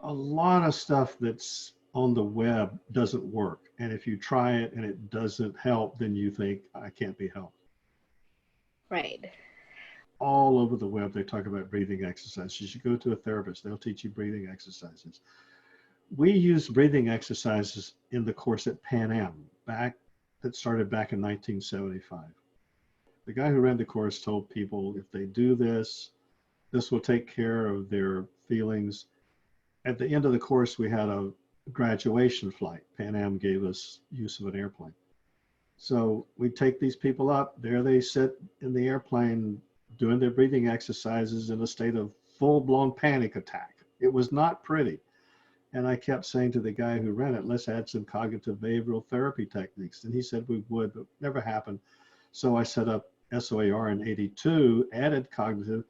A lot of stuff that's on the web doesn't work. And if you try it and it doesn't help, then you think, I can't be helped. Right. All over the web, they talk about breathing exercises. You should go to a therapist. They'll teach you breathing exercises. We used breathing exercises in the course at Pan Am that started back in 1975. The guy who ran the course told people if they do this, this will take care of their feelings. At the end of the course, we had a graduation flight. Pan Am gave us use of an airplane. So we take these people up, there they sit in the airplane doing their breathing exercises in a state of full-blown panic attack. It was not pretty. And I kept saying to the guy who ran it, let's add some cognitive behavioral therapy techniques. And he said we would, but never happened. So I set up SOAR in 82, added cognitive,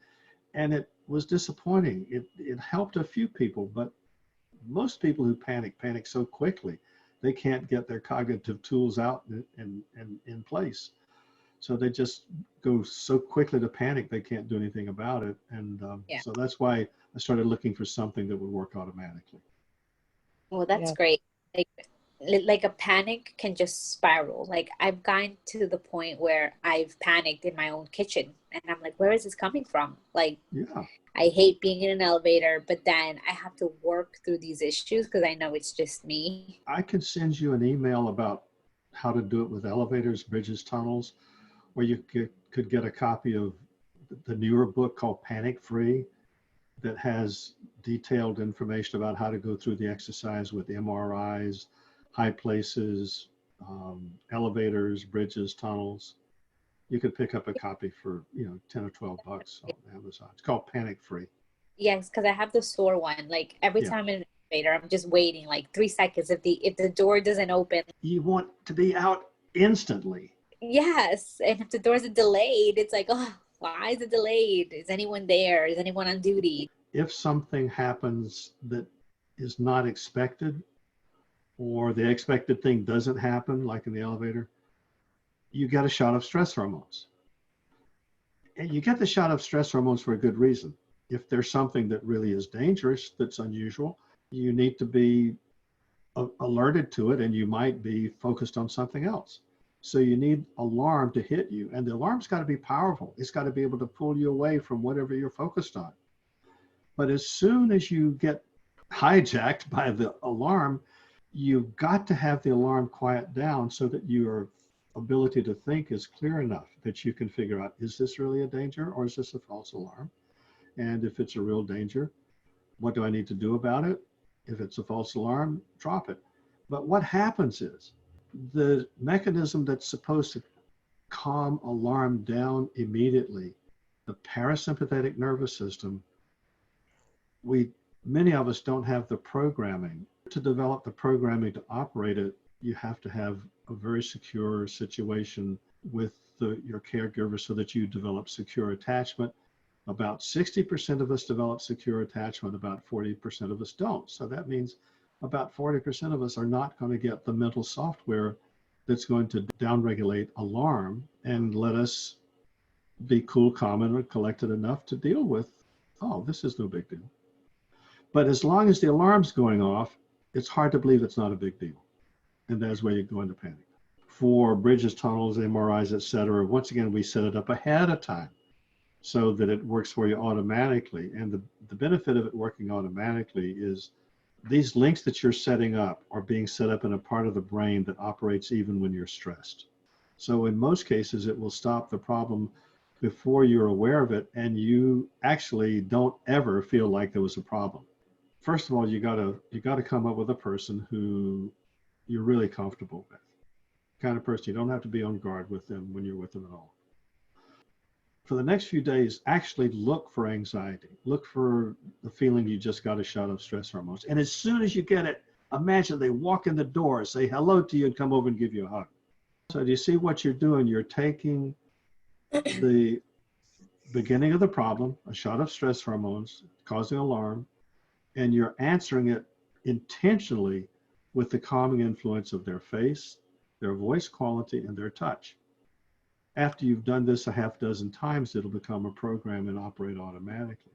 and it was disappointing. It helped a few people, but most people who panic so quickly, they can't get their cognitive tools out and in place. So they just go so quickly to panic, they can't do anything about it. And Yeah. so that's why I started looking for something that would work automatically. Well, that's Yeah. great. Like a panic can just spiral. Like I've gotten to the point where I've panicked in my own kitchen and I'm like, where is this coming from? Like, Yeah, I hate being in an elevator, but then I have to work through these issues because I know it's just me. I could send you an email about how to do it with elevators, bridges, tunnels, or you could get a copy of the newer book called Panic Free that has detailed information about how to go through the exercise with MRIs, high places, elevators, bridges, tunnels. You could pick up a copy for 10 or 12 bucks on Amazon. It's called Panic Free. Yes, because I have the sore one. Like every Yeah. time I'm in an elevator, I'm just waiting like 3 seconds. If the door doesn't open, You want to be out instantly. yes. And if the doors are delayed, it's like, oh, why is it delayed? Is anyone there? Is anyone on duty? If something happens that is not expected, or the expected thing doesn't happen, like in the elevator, you get a shot of stress hormones. And you get the shot of stress hormones for a good reason. If there's something that really is dangerous, that's unusual, you need to be alerted to it, and you might be focused on something else. So you need alarm to hit you, and the alarm's got to be powerful. It's got to be able to pull you away from whatever you're focused on. But as soon as you get hijacked by the alarm, you've got to have the alarm quiet down so that your ability to think is clear enough that you can figure out, is this really a danger or is this a false alarm? And if it's a real danger, what do I need to do about it? If it's a false alarm, drop it. But what happens is the mechanism that's supposed to calm alarm down immediately, the parasympathetic nervous system, many of us don't have the programming. To develop the programming to operate it, you have to have a very secure situation with your caregiver so that you develop secure attachment. About 60% of us develop secure attachment, about 40% of us don't. So that means about 40% of us are not going to get the mental software that's going to downregulate alarm and let us be cool, calm, and collected enough to deal with, oh, this is no big deal. But as long as the alarm's going off, it's hard to believe it's not a big deal. And that's where you go into panic. For bridges, tunnels, MRIs, et cetera, once again, we set it up ahead of time so that it works for you automatically. And the benefit of it working automatically is these links that you're setting up are being set up in a part of the brain that operates even when you're stressed. So in most cases, it will stop the problem before you're aware of it, and you actually don't ever feel like there was a problem. First of all, you gotta come up with a person who you're really comfortable with. Kind of person you don't have to be on guard with them when you're with them at all. For the next few days, actually look for anxiety. Look for the feeling you just got a shot of stress hormones. And as soon as you get it, imagine they walk in the door, say hello to you, and come over and give you a hug. So do you see what you're doing? You're taking the beginning of the problem, a shot of stress hormones causing alarm, and you're answering it intentionally with the calming influence of their face, their voice quality, and their touch. After you've done this a half dozen times, it'll become a program and operate automatically.